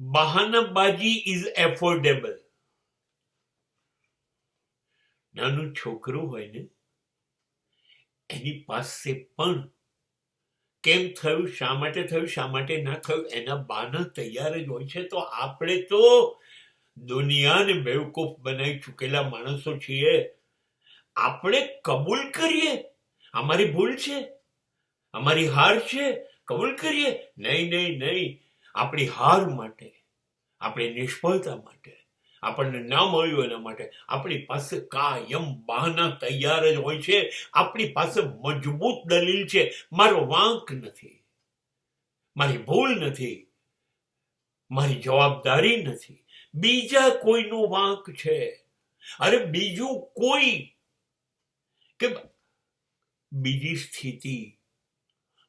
બહાનાબાજી is affordable. નાનું છોકરું હોય ને, એની પાસે પણ કેમ થયું, શા માટે થયું, શા માટે ના થયું, એના બહાના તૈયાર જ હોય છે. તો આપણે તો દુનિયાને બેવકૂફ બનાવી ચૂકેલા માણસો છીએ. આપણે કબૂલ કરીએ અમારી ભૂલ છે, અમારી હાર છે, કબૂલ કરીએ. નહીં નહીં નહીં, આપણી હાર માટે, આપણી નિષ્ફળતા માટે, આપણને ના મળ્યું એના માટે આપણી પાસે કાયમ બહાના તૈયાર જ હોય છે. આપણી પાસે મજબૂત દલીલ છે. મારો વાંક નથી, મારી ભૂલ નથી, મારી જવાબદારી નથી, બીજા કોઈનો વાંક છે. અરે બીજું કોઈ કે બીજી સ્થિતિ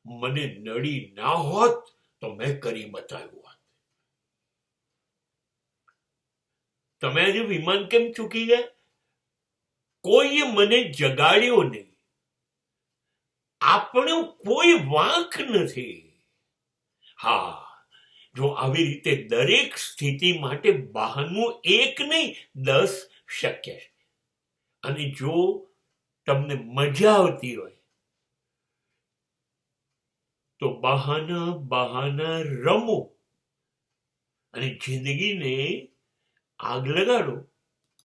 મને નડી ના હોત તો મેં કરી બતાવ્યું હોત. તમે આજે વિમાન કેમ ચૂકી ગયા? કોઈએ મને જગાડ્યો નહીં. આપણો કોઈ વાંક નથી. હા, જો આવી રીતે દરેક સ્થિતિ માટે બહાનું એક નહીં 10 શક્ય છે. અને જો તમને મજા આવતી હોય તો બહાના રમો અને જિંદગીને આગ લગાડો.